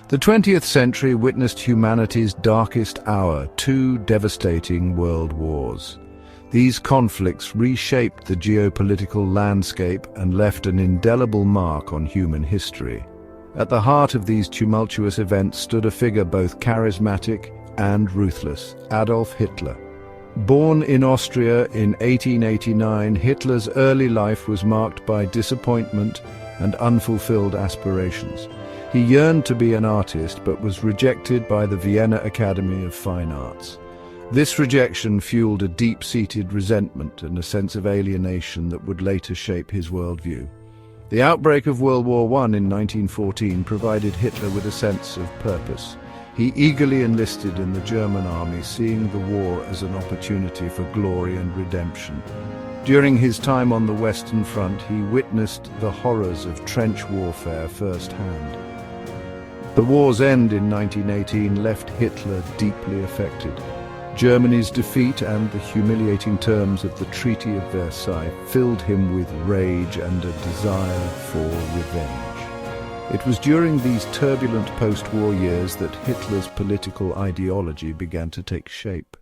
The 20th century witnessed humanity's darkest hour, two devastating world wars. These conflicts reshaped the geopolitical landscape and left an indelible mark on human history. At the heart of these tumultuous events stood a figure both charismatic and ruthless, Adolf Hitler. Born in Austria in 1889, Hitler's early life was marked by disappointment and unfulfilled aspirations. He yearned to be an artist, but was rejected by the Vienna Academy of Fine Arts. This rejection fueled a deep-seated resentment and a sense of alienation that would later shape his worldview. The outbreak of World War I in 1914 provided Hitler with a sense of purpose. He eagerly enlisted in the German army, seeing the war as an opportunity for glory and redemption. During his time on the Western Front, he witnessed the horrors of trench warfare firsthand. The war's end in 1918 left Hitler deeply affected. Germany's defeat and the humiliating terms of the Treaty of Versailles filled him with rage and a desire for revenge. It was during these turbulent post-war years that Hitler's political ideology began to take shape.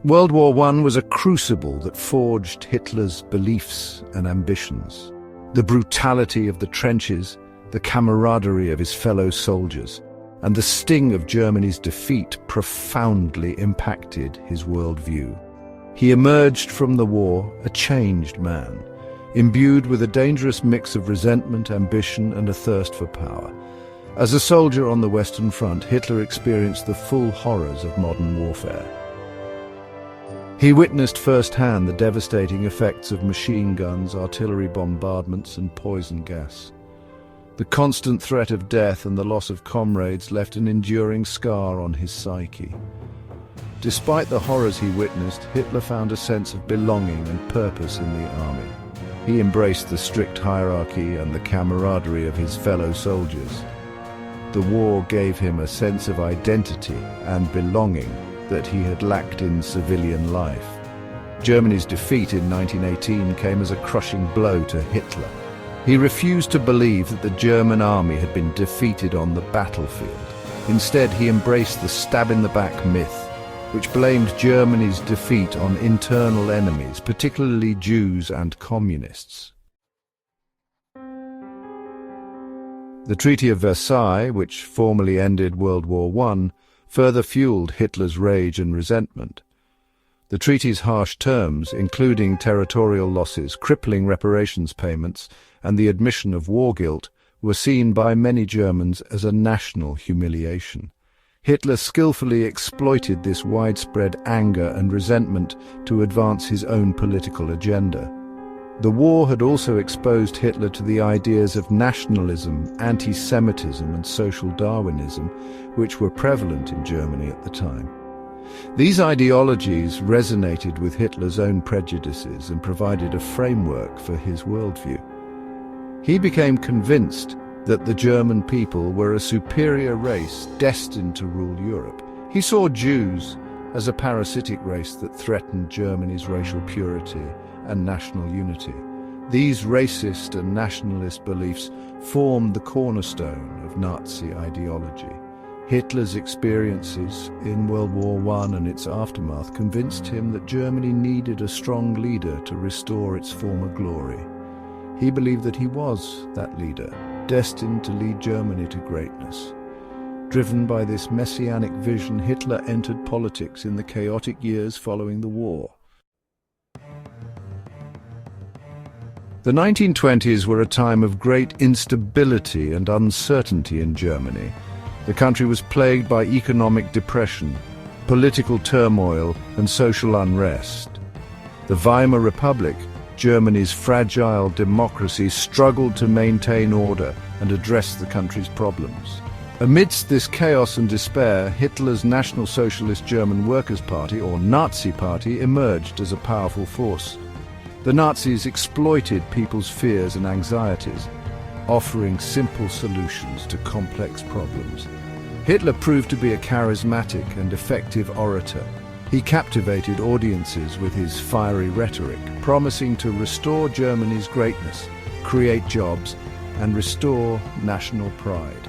World War I was a crucible that forged Hitler's beliefs and ambitions. The brutality of the trenches, the camaraderie of his fellow soldiers, and the sting of Germany's defeat profoundly impacted his worldview. He emerged from the war a changed man, imbued with a dangerous mix of resentment, ambition, and a thirst for power. As a soldier on the Western Front, Hitler experienced the full horrors of modern warfare. He witnessed firsthand the devastating effects of machine guns, artillery bombardments, and poison gas. The constant threat of death and the loss of comrades left an enduring scar on his psyche. Despite the horrors he witnessed, Hitler found a sense of belonging and purpose in the army. He embraced the strict hierarchy and the camaraderie of his fellow soldiers. The war gave him a sense of identity and belonging that he had lacked in civilian life. Germany's defeat in 1918 came as a crushing blow to Hitler. He refused to believe that the German army had been defeated on the battlefield. Instead, he embraced the stab-in-the-back myth, which blamed Germany's defeat on internal enemies, particularly Jews and communists. The Treaty of Versailles, which formally ended World War I, further fueled Hitler's rage and resentment. The treaty's harsh terms, including territorial losses, crippling reparations payments, and the admission of war guilt, were seen by many Germans as a national humiliation. Hitler skillfully exploited this widespread anger and resentment to advance his own political agenda. The war had also exposed Hitler to the ideas of nationalism, anti-Semitism, and social Darwinism, which were prevalent in Germany at the time. These ideologies resonated with Hitler's own prejudices and provided a framework for his worldview. He became convinced that the German people were a superior race destined to rule Europe. He saw Jews as a parasitic race that threatened Germany's racial purity and national unity. These racist and nationalist beliefs formed the cornerstone of Nazi ideology. Hitler's experiences in World War I and its aftermath convinced him that Germany needed a strong leader to restore its former glory. He believed that he was that leader, destined to lead Germany to greatness. Driven by this messianic vision, Hitler entered politics in the chaotic years following the war. The 1920s were a time of great instability and uncertainty in Germany. The country was plagued by economic depression, political turmoil, and social unrest. The Weimar Republic, Germany's fragile democracy, struggled to maintain order and address the country's problems. Amidst this chaos and despair, Hitler's National Socialist German Workers' Party, or Nazi Party, emerged as a powerful force. The Nazis exploited people's fears and anxieties, offering simple solutions to complex problems. Hitler proved to be a charismatic and effective orator. He captivated audiences with his fiery rhetoric, promising to restore Germany's greatness, create jobs, and restore national pride.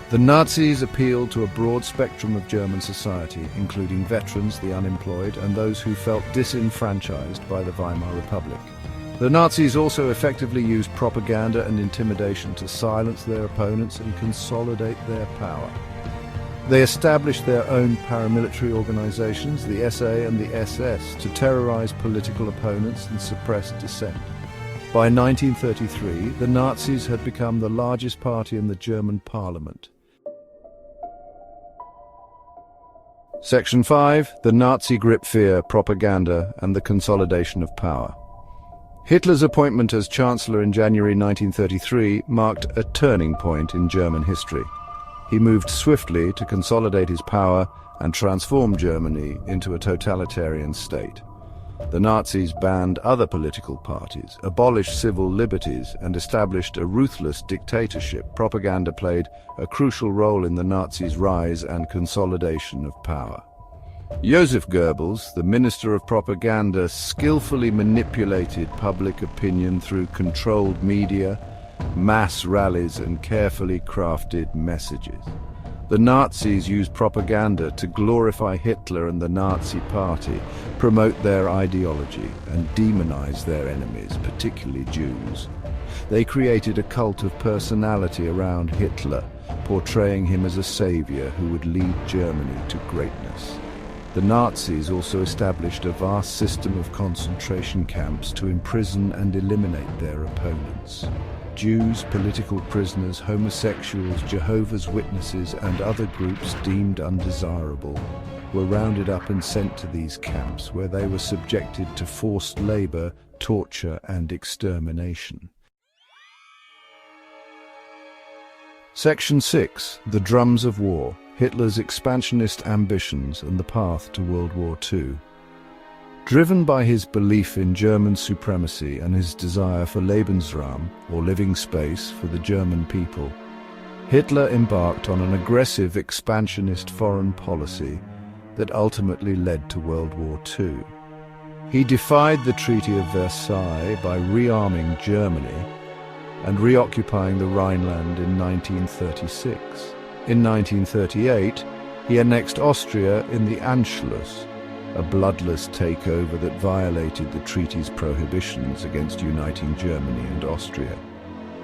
The Nazis appealed to a broad spectrum of German society, including veterans, the unemployed, and those who felt disenfranchised by the Weimar Republic. The Nazis also effectively used propaganda and intimidation to silence their opponents and consolidate their power. They established their own paramilitary organizations, the SA and the SS, to terrorize political opponents and suppress dissent. By 1933, the Nazis had become the largest party in the German parliament. Section 5. The Nazi grip fear, propaganda, and the consolidation of power. Hitler's appointment as Chancellor in January 1933 marked a turning point in German history. He moved swiftly to consolidate his power and transform Germany into a totalitarian state. The Nazis banned other political parties, abolished civil liberties, and established a ruthless dictatorship. Propaganda played a crucial role in the Nazis' rise and consolidation of power. Joseph Goebbels, the Minister of Propaganda, skillfully manipulated public opinion through controlled media, mass rallies, and carefully crafted messages. The Nazis used propaganda to glorify Hitler and the Nazi Party, promote their ideology, and demonize their enemies, particularly Jews. They created a cult of personality around Hitler, portraying him as a savior who would lead Germany to greatness. The Nazis also established a vast system of concentration camps to imprison and eliminate their opponents. Jews, political prisoners, homosexuals, Jehovah's Witnesses, and other groups deemed undesirable were rounded up and sent to these camps, where they were subjected to forced labor, torture, and extermination. Section 6. The Drums of War. Hitler's expansionist ambitions and the path to World War II. Driven by his belief in German supremacy and his desire for Lebensraum, or living space, for the German people, Hitler embarked on an aggressive expansionist foreign policy that ultimately led to World War II. He defied the Treaty of Versailles by rearming Germany and reoccupying the Rhineland in 1936. In 1938, he annexed Austria in the Anschluss, a bloodless takeover that violated the treaty's prohibitions against uniting Germany and Austria.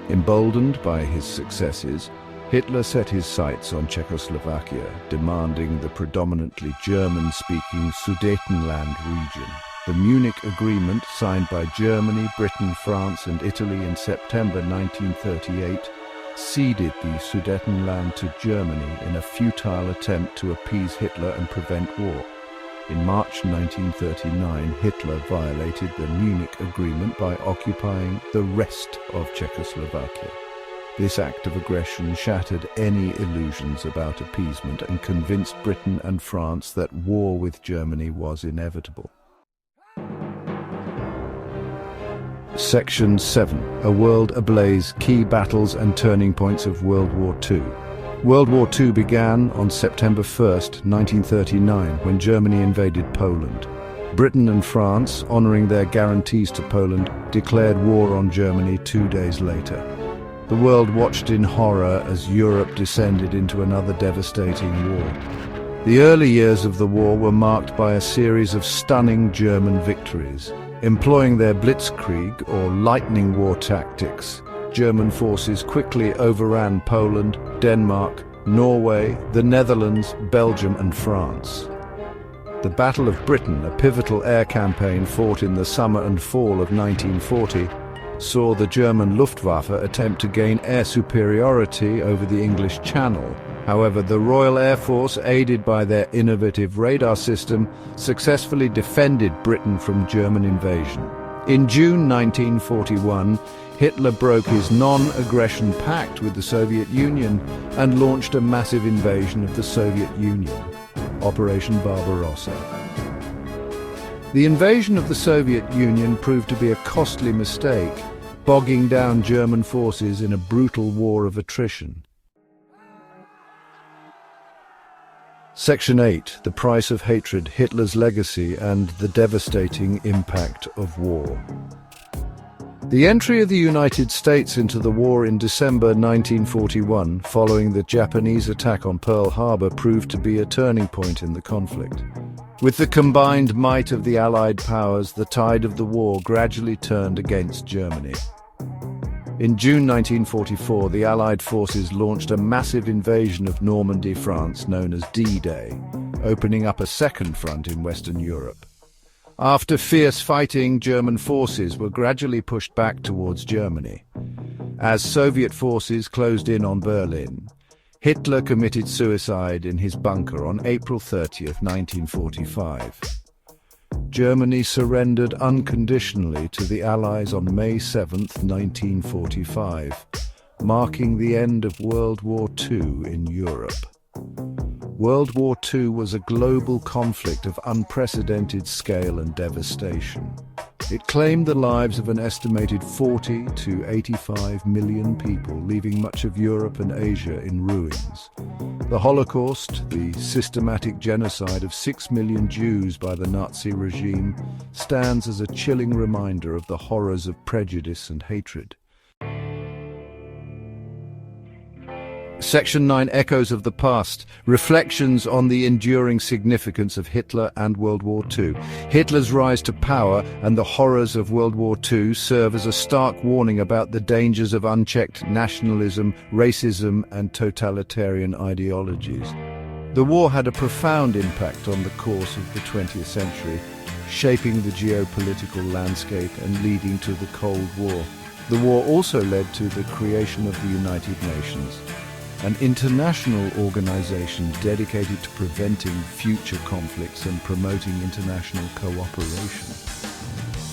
Emboldened by his successes, Hitler set his sights on Czechoslovakia, demanding the predominantly German-speaking Sudetenland region. The Munich Agreement, signed by Germany, Britain, France, and Italy in September 1938, ceded the Sudetenland to Germany in a futile attempt to appease Hitler and prevent war. In March 1939, Hitler violated the Munich Agreement by occupying the rest of Czechoslovakia. This act of aggression shattered any illusions about appeasement and convinced Britain and France that war with Germany was inevitable. Section 7. A World Ablaze, Key Battles and Turning Points of World War II. World War II began on September 1, 1939, when Germany invaded Poland. Britain and France, honoring their guarantees to Poland, declared war on Germany 2 days later. The world watched in horror as Europe descended into another devastating war. The early years of the war were marked by a series of stunning German victories. Employing their blitzkrieg, or lightning war tactics, German forces quickly overran Poland, Denmark, Norway, the Netherlands, Belgium, and France. The Battle of Britain, a pivotal air campaign fought in the summer and fall of 1940, saw the German Luftwaffe attempt to gain air superiority over the English Channel. However, the Royal Air Force, aided by their innovative radar system, successfully defended Britain from German invasion. In June 1941, Hitler broke his non-aggression pact with the Soviet Union and launched a massive invasion of the Soviet Union, Operation Barbarossa. The invasion of the Soviet Union proved to be a costly mistake, bogging down German forces in a brutal war of attrition. Section 8. The Price of Hatred, Hitler's Legacy and the Devastating Impact of War. The entry of the United States into the war in December 1941, following the Japanese attack on Pearl Harbor, proved to be a turning point in the conflict. With the combined might of the Allied powers, the tide of the war gradually turned against Germany. In June 1944, the Allied forces launched a massive invasion of Normandy, France, known as D-Day, opening up a second front in Western Europe. After fierce fighting, German forces were gradually pushed back towards Germany. As Soviet forces closed in on Berlin, Hitler committed suicide in his bunker on April 30, 1945. Germany surrendered unconditionally to the Allies on May 7, 1945, marking the end of World War II in Europe. World War II was a global conflict of unprecedented scale and devastation. It claimed the lives of an estimated 40 to 85 million people, leaving much of Europe and Asia in ruins. The Holocaust, the systematic genocide of 6 million Jews by the Nazi regime, stands as a chilling reminder of the horrors of prejudice and hatred. Section 9, Echoes of the Past, reflections on the enduring significance of Hitler and World War II. Hitler's rise to power and the horrors of World War II serve as a stark warning about the dangers of unchecked nationalism, racism, and totalitarian ideologies. The war had a profound impact on the course of the 20th century, shaping the geopolitical landscape and leading to the Cold War. The war also led to the creation of the United Nations, an international organization dedicated to preventing future conflicts and promoting international cooperation.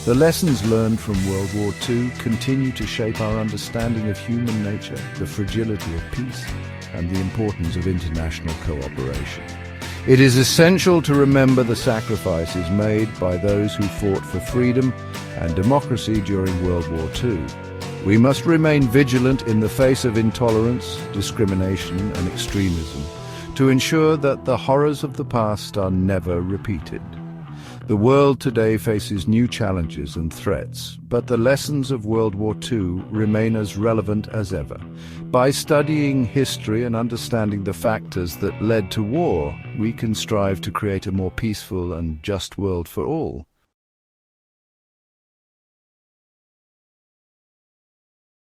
The lessons learned from World War II continue to shape our understanding of human nature, the fragility of peace, and the importance of international cooperation. It is essential to remember the sacrifices made by those who fought for freedom and democracy during World War II. We must remain vigilant in the face of intolerance, discrimination, and extremism to ensure that the horrors of the past are never repeated. The world today faces new challenges and threats, but the lessons of World War II remain as relevant as ever. By studying history and understanding the factors that led to war, we can strive to create a more peaceful and just world for all.